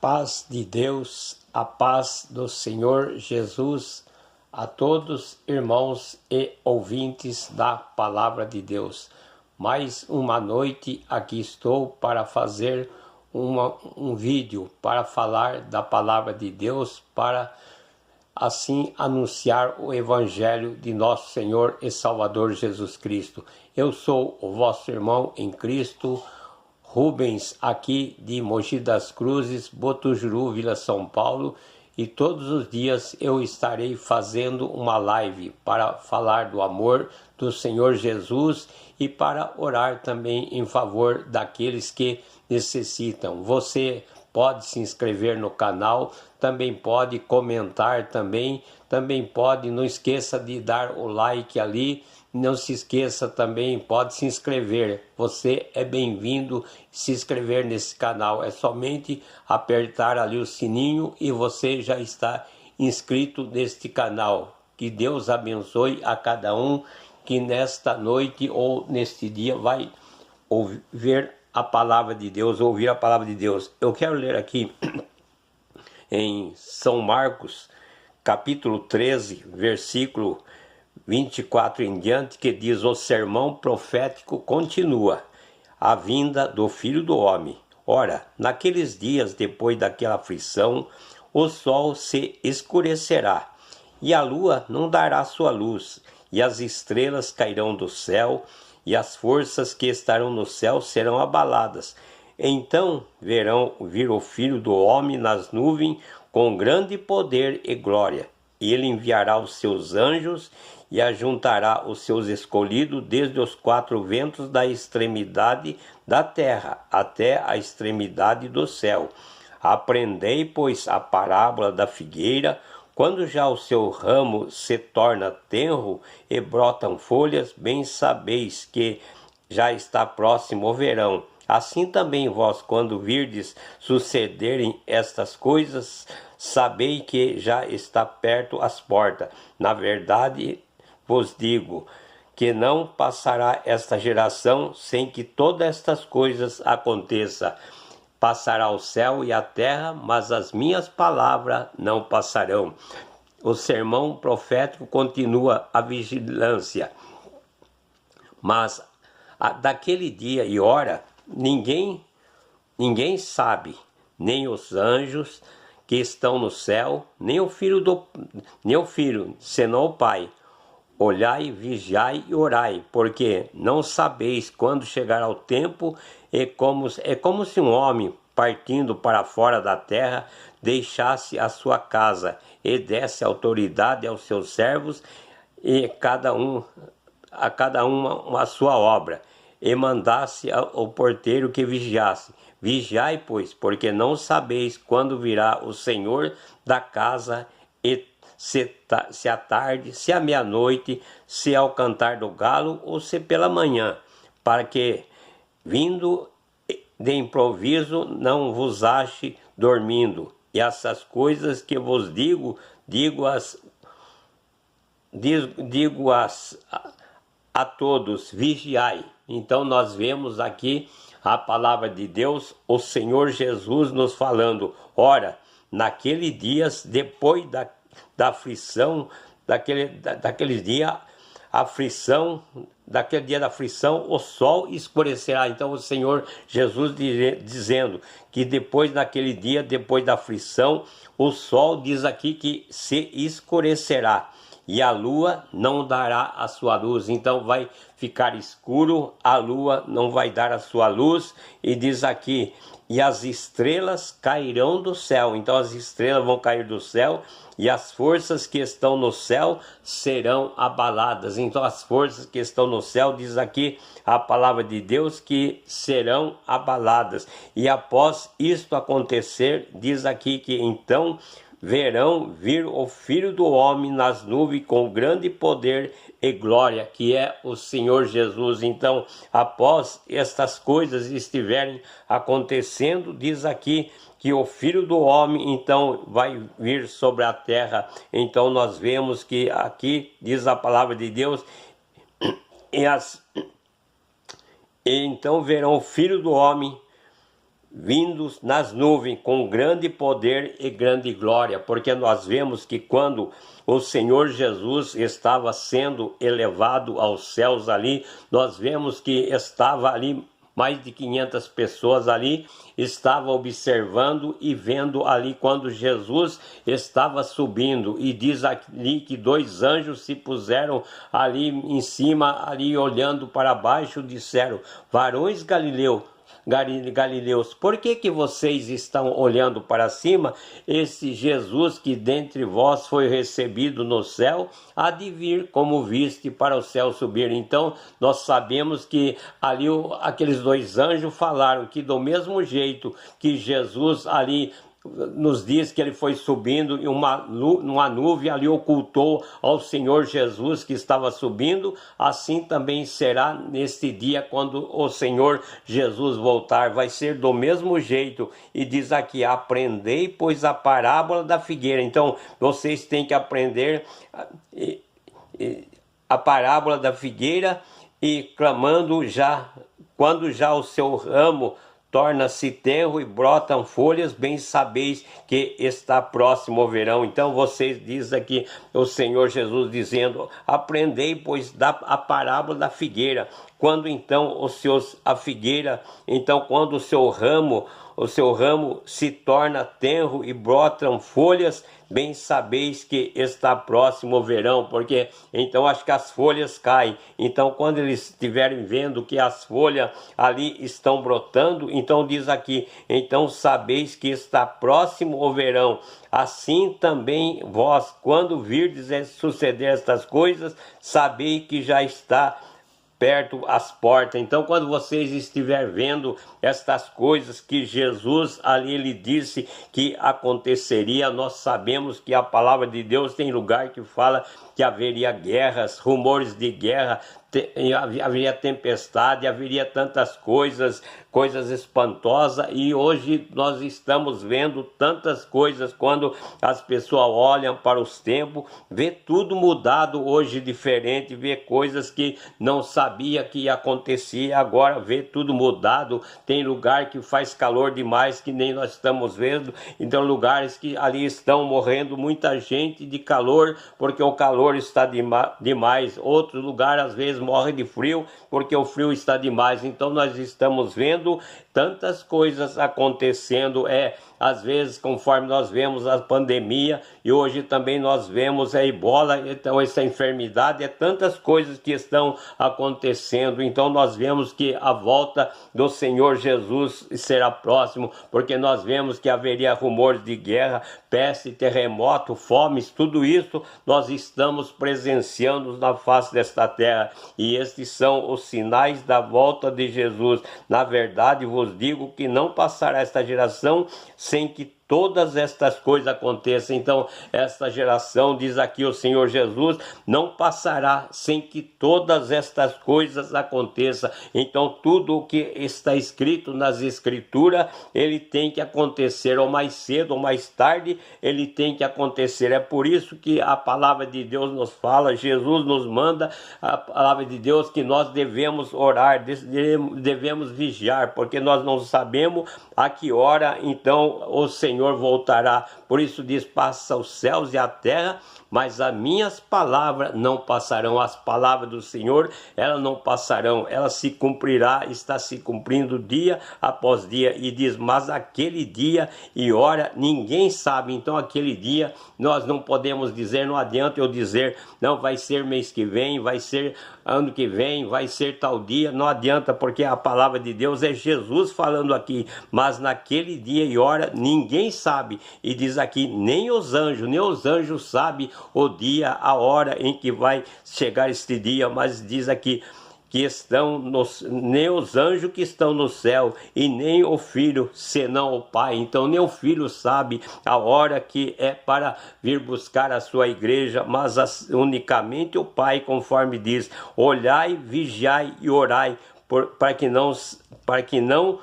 paz de Deus, a paz do Senhor Jesus, a todos irmãos e ouvintes da Palavra de Deus. Mais uma noite aqui estou para fazer um vídeo para falar da Palavra de Deus, para assim anunciar o Evangelho de nosso Senhor e Salvador Jesus Cristo. Eu sou o vosso irmão em Cristo, Rubens, aqui de Mogi das Cruzes, Botujuru, Vila São Paulo, e todos os dias eu estarei fazendo uma live para falar do amor do Senhor Jesus e para orar também em favor daqueles que necessitam. Você pode se inscrever no canal, também pode comentar também pode, não esqueça de dar o like ali, não se esqueça também, pode se inscrever, você é bem-vindo se inscrever nesse canal, é somente apertar ali o sininho e você já está inscrito neste canal. Que Deus abençoe a cada um que nesta noite ou neste dia vai ouvir a palavra de Deus, ouvir a palavra de Deus. Eu quero ler aqui em São Marcos, capítulo 13, versículo 24 em diante, que diz: o sermão profético continua, a vinda do Filho do Homem. Ora, naqueles dias, depois daquela aflição, o sol se escurecerá, e a lua não dará sua luz, e as estrelas cairão do céu, e as forças que estarão no céu serão abaladas. Então verão vir o Filho do Homem nas nuvens com grande poder e glória. E ele enviará os seus anjos e ajuntará os seus escolhidos desde os quatro ventos da extremidade da terra até a extremidade do céu. Aprendei, pois, a parábola da figueira. Quando já o seu ramo se torna tenro e brotam folhas, bem sabeis que já está próximo o verão. Assim também vós, quando virdes sucederem estas coisas, sabei que já está perto as portas. Na verdade, vos digo que não passará esta geração sem que todas estas coisas aconteçam. Passará o céu e a terra, mas as minhas palavras não passarão. O sermão profético continua a vigilância, mas daquele dia e hora ninguém sabe, nem os anjos que estão no céu, nem o filho, senão o Pai. Olhai, vigiai e orai, porque não sabeis quando chegará o tempo. É como se um homem, partindo para fora da terra, deixasse a sua casa e desse autoridade aos seus servos, e a cada um a sua obra, e mandasse ao porteiro que vigiasse. Vigiai, pois, porque não sabeis quando virá o Senhor da casa, e se à tarde, se à meia-noite, se ao cantar do galo, ou se pela manhã, para que, vindo de improviso, não vos ache dormindo. E essas coisas que vos digo-as a todos, vigiai. Então nós vemos aqui a palavra de Deus, o Senhor Jesus nos falando: ora, naqueles dias, depois da aflição, daquele dia da aflição, o sol escurecerá. Então o Senhor Jesus dizendo que depois daquele dia, depois da aflição, o sol diz aqui que se escurecerá, e a lua não dará a sua luz. Então vai ficar escuro, a lua não vai dar a sua luz, e diz aqui: e as estrelas cairão do céu. Então as estrelas vão cair do céu, e as forças que estão no céu serão abaladas. Então as forças que estão no céu, diz aqui a palavra de Deus, que serão abaladas. E após isto acontecer, diz aqui que então verão vir o Filho do Homem nas nuvens com grande poder e glória, que é o Senhor Jesus. Então, após estas coisas estiverem acontecendo, diz aqui que o Filho do Homem então vai vir sobre a terra. Então nós vemos que aqui diz a palavra de Deus: e então verão o Filho do Homem vindos nas nuvens com grande poder e grande glória, porque nós vemos que quando o Senhor Jesus estava sendo elevado aos céus ali, nós vemos que estava ali mais de 500 pessoas ali, estavam observando e vendo ali quando Jesus estava subindo, e diz ali que 2 anjos se puseram ali em cima, ali olhando para baixo, disseram: varões Galileus, por que vocês estão olhando para cima? Esse Jesus que dentre vós foi recebido no céu, há de vir como viste para o céu subir. Então nós sabemos que ali aqueles 2 anjos falaram que do mesmo jeito que Jesus ali nos diz que ele foi subindo e uma nuvem ali ocultou ao Senhor Jesus que estava subindo, assim também será neste dia quando o Senhor Jesus voltar, vai ser do mesmo jeito. E diz aqui: aprendei pois a parábola da figueira. Então vocês têm que aprender a parábola da figueira, e clamando já, quando já o seu ramo torna-se tenro e brotam folhas, bem sabeis que está próximo o verão. Então vocês, diz aqui o Senhor Jesus dizendo: aprendei pois a parábola da figueira. Quando então a figueira, então quando o seu ramo se torna tenro e brotam folhas, bem sabeis que está próximo o verão, porque então acho que as folhas caem. Então quando eles estiverem vendo que as folhas ali estão brotando, então diz aqui: então sabeis que está próximo o verão. Assim também vós, quando virdes suceder estas coisas, sabei que já está perto as portas. Então quando vocês estiverem vendo estas coisas que Jesus ali lhe disse que aconteceria, nós sabemos que a palavra de Deus tem lugar que fala que haveria guerras, rumores de guerra, haveria tempestade, haveria tantas coisas espantosas, e hoje nós estamos vendo tantas coisas. Quando as pessoas olham para os tempos, vê tudo mudado hoje, diferente, vê coisas que não sabia que acontecia, agora vê tudo mudado. Tem lugar que faz calor demais, que nem nós estamos vendo, então lugares que ali estão morrendo muita gente de calor, porque o calor está demais. Outro lugar às vezes morre de frio, porque o frio está demais. Então nós estamos vendo tantas coisas acontecendo, às vezes conforme nós vemos a pandemia, e hoje também nós vemos a ebola, então essa enfermidade, tantas coisas que estão acontecendo. Então nós vemos que a volta do Senhor Jesus será próximo, porque nós vemos que haveria rumores de guerra, peste, terremoto, fomes, tudo isso nós estamos presenciando na face desta terra, e estes são os sinais da volta de Jesus. Na verdade vos digo que não passará esta geração sem que todas estas coisas aconteçam. Então esta geração, diz aqui o Senhor Jesus, não passará sem que todas estas coisas aconteçam. Então tudo o que está escrito nas escrituras, ele tem que acontecer, ou mais cedo ou mais tarde ele tem que acontecer. É por isso que a palavra de Deus nos fala, Jesus nos manda a palavra de Deus, que nós devemos orar, devemos vigiar, porque nós não sabemos a que hora então o Senhor voltará. Por isso diz: passa os céus e a terra, mas as minhas palavras não passarão. As palavras do Senhor, elas não passarão, ela se cumprirá, está se cumprindo dia após dia. E diz: mas aquele dia e hora ninguém sabe. Então aquele dia nós não podemos dizer, não adianta eu dizer, não, vai ser mês que vem, vai ser ano que vem, vai ser tal dia, não adianta, porque a palavra de Deus é Jesus falando aqui. Mas naquele dia e hora ninguém sabe, e diz aqui: nem os anjos sabem o dia, a hora em que vai chegar este dia. Mas diz aqui que nem os anjos que estão no céu, e nem o Filho, senão o Pai. Então nem o Filho sabe a hora que é para vir buscar a sua igreja, mas unicamente o Pai, conforme diz: olhai, vigiai e orai, para que não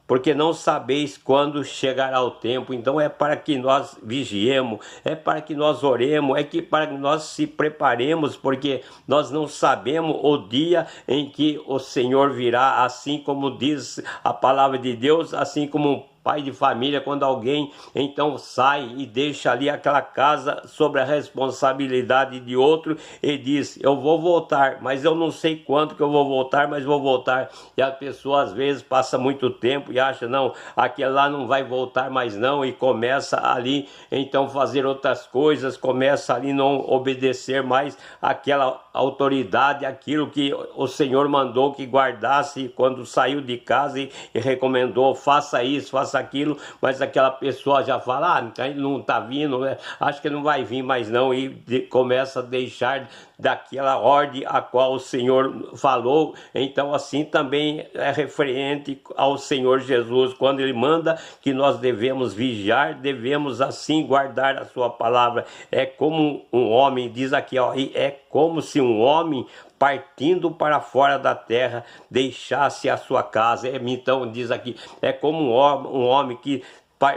porque não sabeis quando chegará o tempo. Então é para que nós vigiemos, é para que nós oremos, para que nós se preparemos, porque nós não sabemos o dia em que o Senhor virá, assim como diz a palavra de Deus, assim como pai de família, quando alguém então sai e deixa ali aquela casa sobre a responsabilidade de outro e diz, eu vou voltar, mas eu não sei quanto que eu vou voltar, mas vou voltar. E a pessoa às vezes passa muito tempo e acha, não, aquele lá não vai voltar mais não, e começa ali então fazer outras coisas, começa ali não obedecer mais aquela autoridade, aquilo que o Senhor mandou que guardasse quando saiu de casa e recomendou, faça isso, faça aquilo, mas aquela pessoa já fala, ele não está vindo, né? Acho que não vai vir mais não, e começa a deixar daquela ordem a qual o Senhor falou. Então assim também é referente ao Senhor Jesus, quando ele manda que nós devemos vigiar, devemos assim guardar a sua palavra. É como um homem, diz aqui, ó, é como se um homem partindo para fora da terra deixasse a sua casa. Então diz aqui, é como um homem que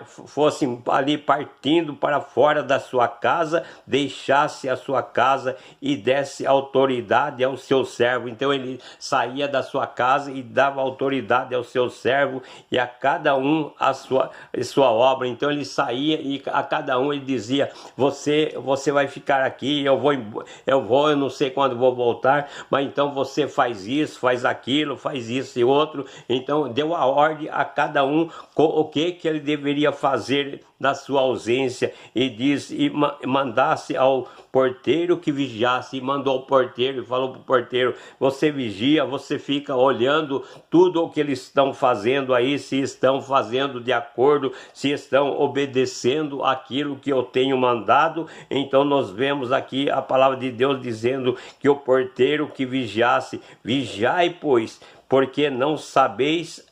fosse ali partindo para fora da sua casa, deixasse a sua casa e desse autoridade ao seu servo. Então ele saía da sua casa e dava autoridade ao seu servo, e a cada um a sua obra. Então ele saía e a cada um ele dizia, você vai ficar aqui, eu não sei quando vou voltar, mas então você faz isso, faz aquilo, faz isso e outro. Então deu a ordem a cada um o que ele deveria fazer na sua ausência, e diz, e mandasse ao porteiro que vigiasse, e mandou ao porteiro e falou para o porteiro, você vigia, você fica olhando tudo o que eles estão fazendo aí, se estão fazendo de acordo, se estão obedecendo aquilo que eu tenho mandado. Então nós vemos aqui a palavra de Deus dizendo que o porteiro que vigiasse, vigiai pois, porque não sabeis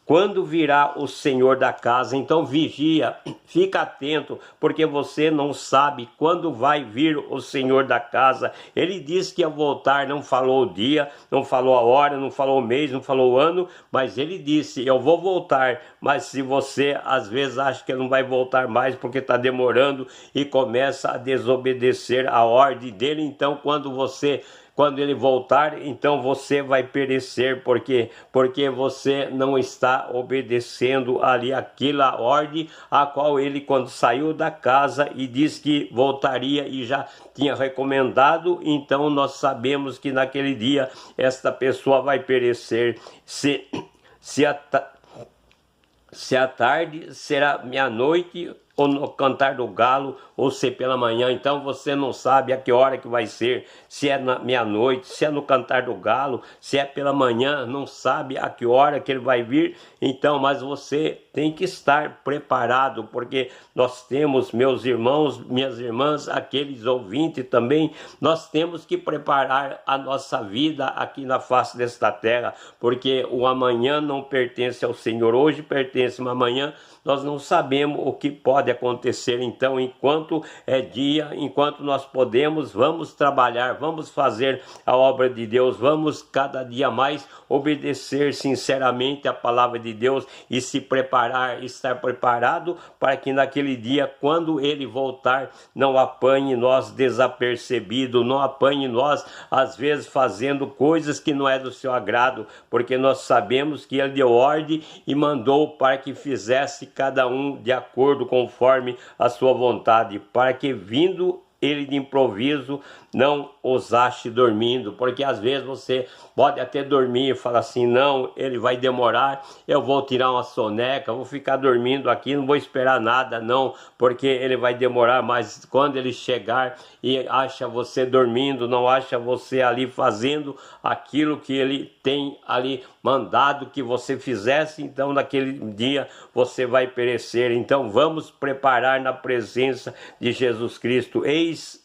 quando virá o Senhor da casa. Então vigia, fica atento, porque você não sabe quando vai vir o Senhor da casa. Ele disse que ia voltar, não falou o dia, não falou a hora, não falou o mês, não falou o ano, mas ele disse, eu vou voltar. Mas se você às vezes acha que ele não vai voltar mais porque está demorando e começa a desobedecer a ordem dele, então quando ele voltar, então você vai perecer, porque você não está obedecendo ali aquela ordem a qual ele, quando saiu da casa e disse que voltaria e já tinha recomendado, então nós sabemos que naquele dia esta pessoa vai perecer. Se a tarde será meia-noite, ou no cantar do galo, ou se pela manhã. Então você não sabe a que hora que vai ser, se é na meia-noite, se é no cantar do galo, se é pela manhã, não sabe a que hora que ele vai vir. Então, mas você tem que estar preparado, porque nós temos, meus irmãos, minhas irmãs, aqueles ouvintes também, nós temos que preparar a nossa vida aqui na face desta terra, porque o amanhã não pertence ao Senhor, hoje pertence, mas amanhã nós não sabemos o que pode acontecer. Então, enquanto é dia, enquanto nós podemos, vamos trabalhar, vamos fazer a obra de Deus, vamos cada dia mais obedecer sinceramente a palavra de Deus e se preparar, estar preparado para que naquele dia, quando ele voltar, não apanhe nós desapercebido, não apanhe nós às vezes fazendo coisas que não é do seu agrado, porque nós sabemos que ele deu ordem e mandou para que fizesse cada um de acordo conforme a sua vontade, para que vindo ele de improviso não os ache dormindo, porque às vezes você pode até dormir e falar assim, não, ele vai demorar, eu vou tirar uma soneca, vou ficar dormindo aqui, não vou esperar nada não, porque ele vai demorar, mas quando ele chegar e acha você dormindo, não acha você ali fazendo aquilo que ele tem ali mandado que você fizesse, então naquele dia você vai perecer. Então vamos preparar na presença de Jesus Cristo. Eis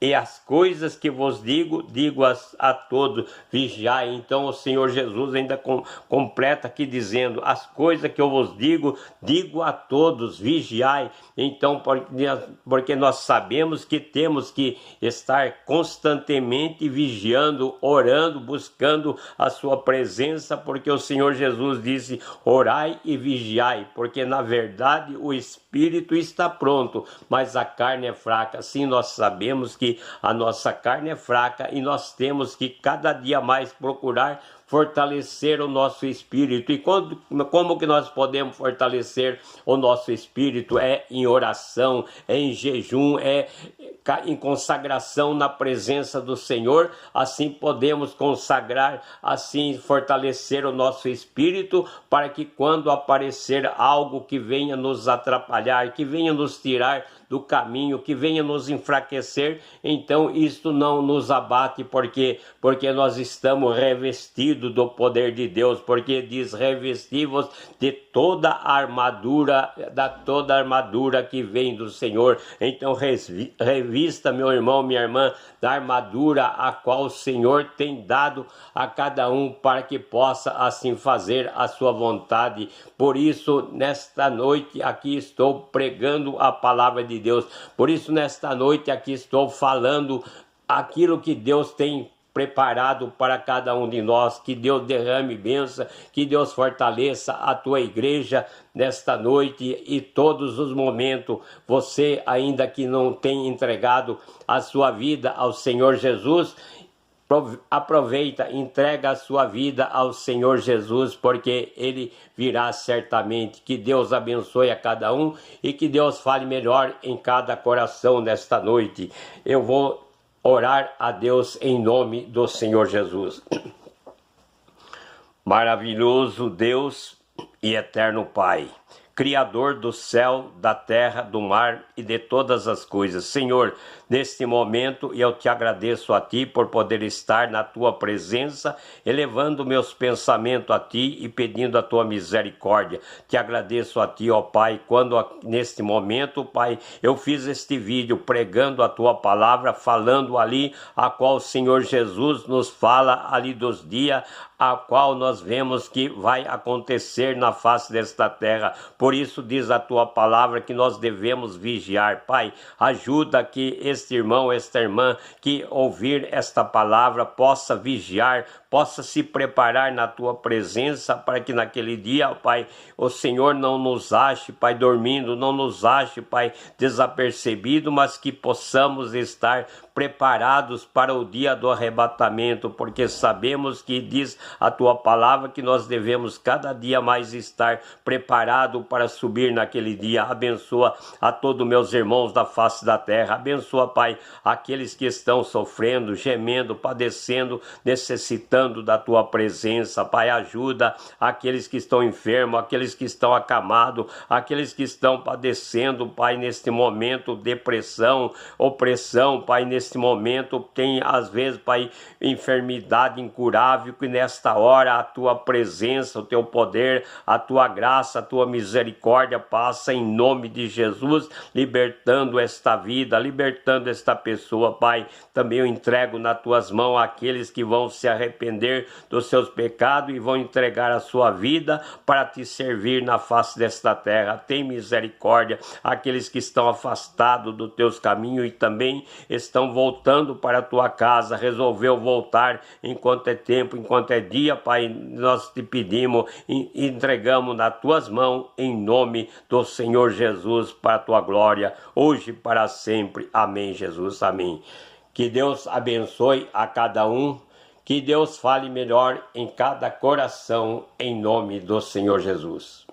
e as coisas que vos digo, digo-as a todos, vigiai. Então o Senhor Jesus ainda completa aqui dizendo, as coisas que eu vos digo, digo a todos, vigiai. Então, porque nós sabemos que temos que estar constantemente vigiando, orando, buscando a sua presença, porque o Senhor Jesus disse, orai e vigiai, porque na verdade o Espírito está pronto, mas a carne é fraca. Sim, nós sabemos que a nossa carne é fraca e nós temos que cada dia mais procurar fortalecer o nosso espírito. E como que nós podemos fortalecer o nosso espírito? É em oração, é em jejum, é em consagração na presença do Senhor. Assim podemos consagrar, assim fortalecer o nosso espírito, para que quando aparecer algo que venha nos atrapalhar, que venha nos tirar do caminho, que venha nos enfraquecer, então isto não nos abate, porque nós estamos revestidos do poder de Deus, porque diz, revestivos de toda a armadura, toda a armadura que vem do Senhor. Então revista, meu irmão, minha irmã, da armadura a qual o Senhor tem dado a cada um, para que possa assim fazer a sua vontade. Por isso, nesta noite aqui estou pregando a palavra de Deus. Por isso, nesta noite aqui estou falando aquilo que Deus tem preparado para cada um de nós. Que Deus derrame bênção, que Deus fortaleça a tua igreja nesta noite e todos os momentos. Você ainda que não tem entregado a sua vida ao Senhor Jesus, aproveita, entrega a sua vida ao Senhor Jesus, porque Ele virá certamente. Que Deus abençoe a cada um e que Deus fale melhor em cada coração nesta noite. Eu vou orar a Deus em nome do Senhor Jesus. Maravilhoso Deus e eterno Pai, Criador do céu, da terra, do mar e de todas as coisas. Senhor, neste momento eu te agradeço a Ti por poder estar na Tua presença, elevando meus pensamentos a Ti e pedindo a Tua misericórdia. Te agradeço a Ti, ó Pai, quando neste momento, Pai, eu fiz este vídeo pregando a Tua palavra, falando ali a qual o Senhor Jesus nos fala ali dos dias, a qual nós vemos que vai acontecer na face desta terra. Por isso diz a Tua palavra que nós devemos vigiar. Pai, ajuda que este irmão, esta irmã que ouvir esta palavra possa vigiar, possa se preparar na Tua presença, para que naquele dia, Pai, o Senhor não nos ache, Pai, dormindo, não nos ache, Pai, desapercebido, mas que possamos estar preparados para o dia do arrebatamento, porque sabemos que diz a Tua palavra que nós devemos cada dia mais estar preparado para subir naquele dia. Abençoa a todos meus irmãos da face da terra, abençoa, Pai, aqueles que estão sofrendo, gemendo, padecendo, necessitando da Tua presença. Pai, ajuda aqueles que estão enfermos, aqueles que estão acamados, aqueles que estão padecendo, Pai, neste momento, depressão, opressão, Pai, neste momento tem às vezes, Pai, enfermidade incurável, que nesta hora a Tua presença, o Teu poder, a Tua graça, a Tua misericórdia passa em nome de Jesus, libertando esta vida, libertando esta pessoa. Pai, também eu entrego nas Tuas mãos aqueles que vão se arrepender dos seus pecados e vão entregar a sua vida para Te servir na face desta terra. Tem misericórdia aqueles que estão afastados dos Teus caminhos e também estão voltando para a Tua casa, resolveu voltar enquanto é tempo, enquanto é dia. Pai, nós Te pedimos e entregamos nas Tuas mãos em nome do Senhor Jesus, para a Tua glória, hoje e para sempre. Amém, Jesus, amém. Que Deus abençoe a cada um, que Deus fale melhor em cada coração, em nome do Senhor Jesus.